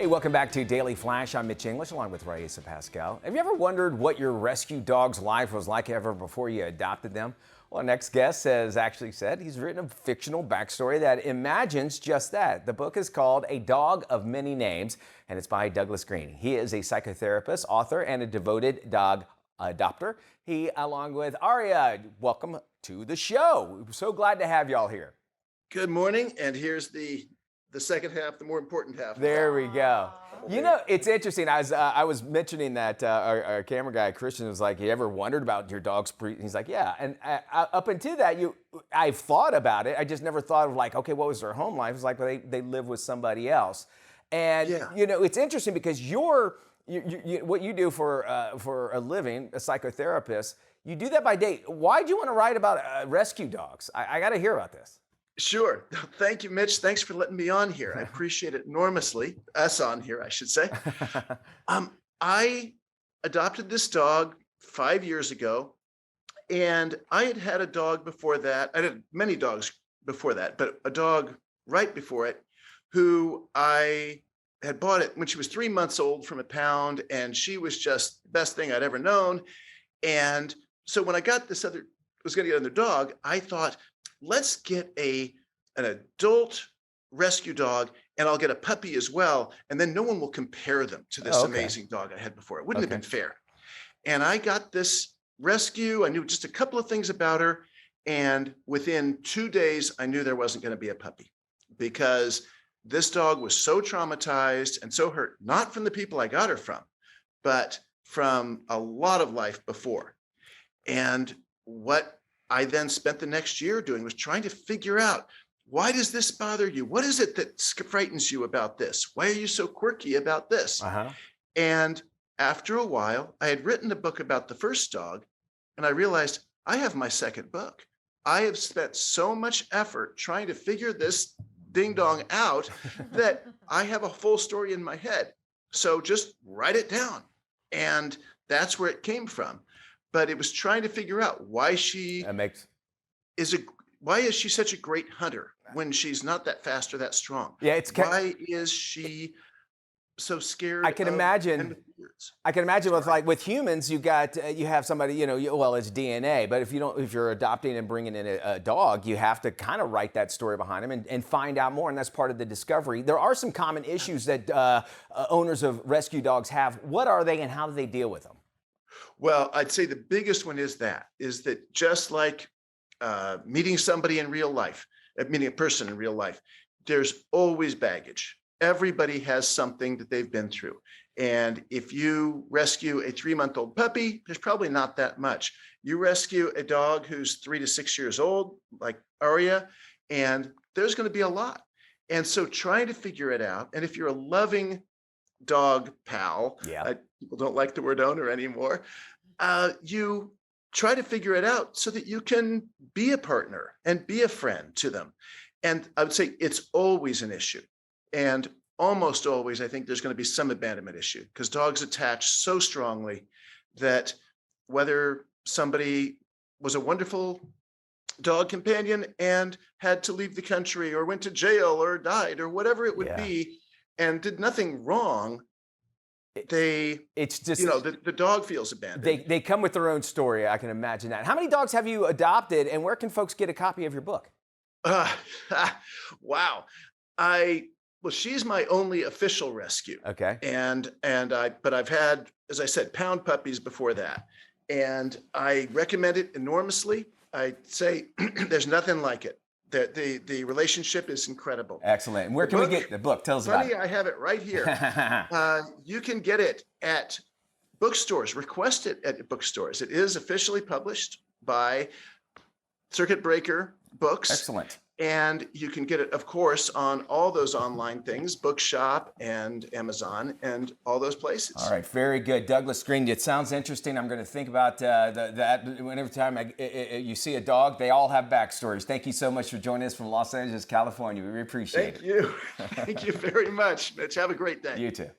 Hey, welcome back to Daily Flash. I'm Mitch along with Riesa, Pascal. Have you ever wondered what your rescue dog's life was like ever before you adopted them? Well, our next guest has actually said he's written a fictional backstory that imagines just that. The book is called A Dog of Many Names, and it's by Douglas Green. He is a psychotherapist, author, and a devoted dog adopter. He, along with Aria, welcome to the show. We're so glad to have y'all here. Good morning, and here's the second half, the more important half. There we go. You know, it's interesting. I was mentioning that our camera guy, Christian, was like, you ever wondered about your dog's breed? He's like, yeah. And up until that, I've thought about it. I just never thought of like, okay, what was their home life? It's like, well, they live with somebody else. And, you know, it's interesting because what you do for a living, a psychotherapist, you do that by day. Why do you want to write about rescue dogs? I got to hear about this. Sure. Thank you, Mitch. Thanks for letting me on here. I appreciate it enormously. Us on here, I should say. I adopted this dog 5 years ago, and I had had a dog before that. I had many dogs before that, but a dog right before it who I had bought it when she was 3 months old from a pound, and she was just the best thing I'd ever known. And so when I got was going to get another dog, I thought, let's get an adult rescue dog, and I'll get a puppy as well. And then no one will compare them to this amazing dog I had before. It wouldn't have been fair. And I got this rescue. I knew just a couple of things about her. And within 2 days, I knew there wasn't going to be a puppy because this dog was so traumatized and so hurt, not from the people I got her from, but from a lot of life before. And what I then spent the next year doing was trying to figure out, why does this bother you? What is it that frightens you about this? Why are you so quirky about this? And after a while, I had written a book about the first dog, and I realized I have my second book. I have spent so much effort trying to figure this ding dong out that I have a full story in my head. So just write it down. And that's where it came from. But it was trying to figure out why why is she such a great hunter when she's not that fast or that strong? Yeah, why is she so scared? I can imagine with humans, you have somebody, well, it's DNA, but if you're adopting and bringing in a dog, you have to kind of write that story behind them and find out more, and that's part of the discovery. There are some common issues that owners of rescue dogs have. What are they, and how do they deal with them? Well, I'd say the biggest one is that just like meeting somebody in real life, meeting a person in real life, there's always baggage. Everybody has something that they've been through. And if you rescue a 3-month-old puppy, there's probably not that much. You rescue a dog who's 3 to 6 years old, like Aria, and there's going to be a lot. And so trying to figure it out, and if you're a loving dog pal, people don't like the word owner anymore, you try to figure it out so that you can be a partner and be a friend to them. And I would say it's always an issue. And almost always, I think there's going to be some abandonment issue because dogs attach so strongly that whether somebody was a wonderful dog companion and had to leave the country or went to jail or died or whatever it would be and did nothing wrong, it's just, the dog feels abandoned. They come with their own story. I can imagine that. How many dogs have you adopted, and where can folks get a copy of your book? Wow. Well, she's my only official rescue. Okay. But I've had, as I said, pound puppies before that. And I recommend it enormously. I say there's nothing like it. The relationship is incredible. Excellent. And where can we get the book? Tell us about it. I have it right here. You can get it at bookstores. Request it at bookstores. It is officially published by Circuit Breaker Books. Excellent. And you can get it, of course, on all those online things, Bookshop and Amazon and all those places. All right, very good. Douglas Green, it sounds interesting. I'm going to think about that whenever time you see a dog. They all have backstories. Thank you so much for joining us from Los Angeles, California. We really appreciate it. Thank you. Thank you very much, Mitch. Have a great day. You too.